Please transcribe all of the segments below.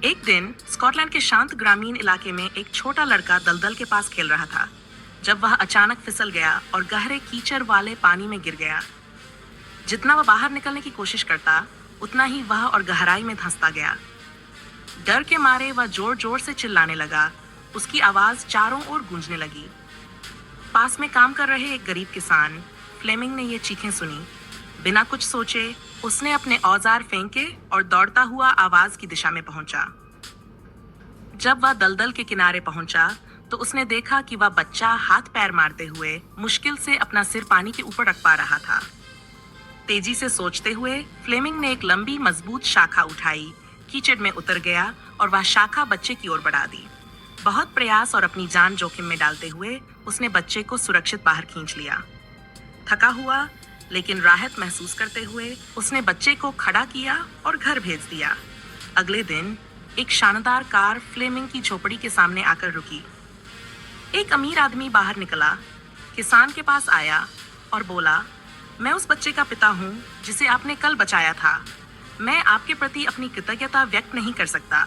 एक दिन स्कॉटलैंड के शांत ग्रामीण इलाके में एक छोटा लड़का दलदल के पास खेल रहा था जब वह अचानक फिसल गया और गहरे कीचड़ वाले पानी में गिर गया। जितना वह बाहर निकलने की कोशिश करता उतना ही वह और गहराई में धंसता गया। डर के मारे वह जोर जोर से चिल्लाने लगा। उसकी आवाज चारों ओर गूंजने लगी। पास में काम कर रहे एक गरीब किसान फ्लेमिंग ने ये चीखें सुनी। बिना कुछ सोचे उसने अपने औजार फेंके और दौड़ता हुआ आवाज की दिशा में पहुंचा। जब वह दलदल के किनारे पहुंचा तो उसने देखा कि वह बच्चा हाथ पैर मारते हुए मुश्किल से अपना सिर पानी के ऊपर रख पा रहा था। तेजी से सोचते हुए फ्लेमिंग ने एक लंबी मजबूत शाखा उठाई, कीचड़ में उतर गया और वह शाखा बच्चे की ओर बढ़ा दी। बहुत प्रयास और अपनी जान जोखिम में डालते हुए उसने बच्चे को सुरक्षित बाहर खींच लिया। थका हुआ लेकिन राहत महसूस करते हुए उसने बच्चे को खड़ा किया और घर भेज दिया। अगले दिन एक शानदार कार फ्लेमिंग की झोपड़ी के सामने आकर रुकी। एक अमीर आदमी बाहर निकला, किसान के पास आया और बोला, मैं उस बच्चे का पिता हूँ जिसे आपने कल बचाया था। मैं आपके प्रति अपनी कृतज्ञता व्यक्त नहीं कर सकता।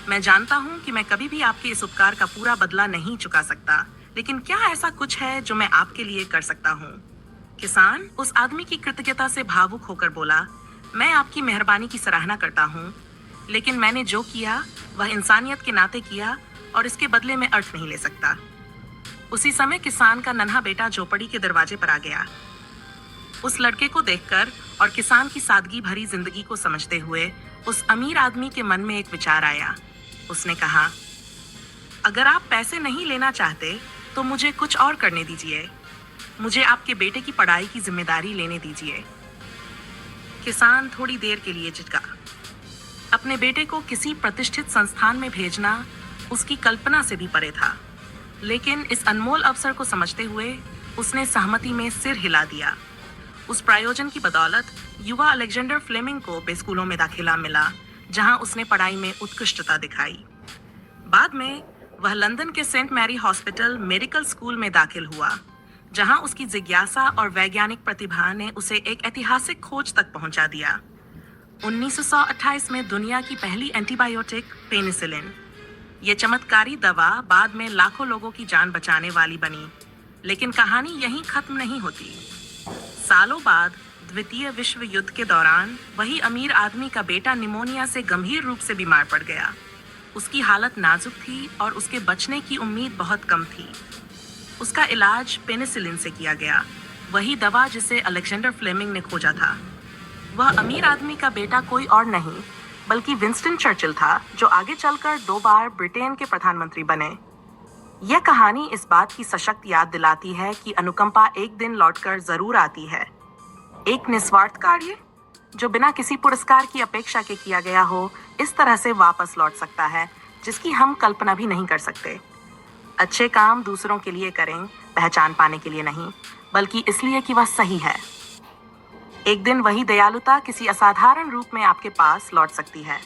मैं जानता हूँ कि मैं कभी भी आपके इस उपकार का पूरा बदला नहीं चुका सकता, लेकिन क्या ऐसा कुछ है जो मैं आपके लिए कर सकता हूँ? किसान उस आदमी की कृतज्ञता से भावुक होकर बोला, मैं आपकी मेहरबानी की सराहना करता हूँ, लेकिन मैंने जो किया वह इंसानियत के नाते किया और इसके बदले में अर्थ नहीं ले सकता। उसी समय किसान का नन्हा बेटा झोपड़ी के दरवाजे पर आ गया। उस लड़के को देखकर और किसान की सादगी भरी जिंदगी को समझते हुए उस अमीर आदमी के मन में एक विचार आया। उसने कहा, अगर आप पैसे नहीं लेना चाहते तो मुझे कुछ और करने दीजिए। मुझे आपके बेटे की पढ़ाई की जिम्मेदारी लेने दीजिए। किसान थोड़ी देर के लिए झिझका। अपने बेटे को किसी प्रतिष्ठित संस्थान में भेजना उसकी कल्पना से भी परे था, लेकिन इस अनमोल अवसर को समझते हुए उसने सहमति में सिर हिला दिया। उस प्रायोजन की बदौलत युवा अलेक्जेंडर फ्लेमिंग को स्कूलों में दाखिला मिला, जहां उसने पढ़ाई में उत्कृष्टता दिखाई। बाद में वह लंदन के Saint Mary hospital medical school में दाखिल हुआ, जहां उसकी जिज्ञासा और वैज्ञानिक प्रतिभा ने उसे एक ऐतिहासिक खोज तक पहुंचा दिया। 1928 में दुनिया की पहली एंटीबायोटिक पेनिसिलिन, ये चमत्कारी दवा बाद में लाखों लोगों की जान बचाने वाली बनी। लेकिन कहानी यहीं खत्म नहीं होती। सालों बाद द्वितीय विश्व युद्ध के दौरान वही अमीर आदमी का बेटा निमोनिया से गंभीर रूप से बीमार पड़ गया। उसकी हालत नाजुक थी और उसके बचने की उम्मीद बहुत कम थी। उसका इलाज पेनिसिलिन से किया गया, वही दवा जिसे अलेक्जेंडर फ्लेमिंग ने खोजा था। वह अमीर आदमी का बेटा कोई और नहीं बल्कि विंस्टन चर्चिल था, जो आगे चलकर 2 बार ब्रिटेन के प्रधानमंत्री बने। यह कहानी इस बात की सशक्त याद दिलाती है कि अनुकंपा एक दिन लौटकर जरूर आती है। एक निस्वार्थ कार्य जो बिना किसी पुरस्कार की अपेक्षा के किया गया हो, इस तरह से वापस लौट सकता है जिसकी हम कल्पना भी नहीं कर सकते। अच्छे काम दूसरों के लिए करें, पहचान पाने के लिए नहीं, बल्कि इसलिए कि वह सही है। एक दिन वही दयालुता किसी असाधारण रूप में आपके पास लौट सकती है।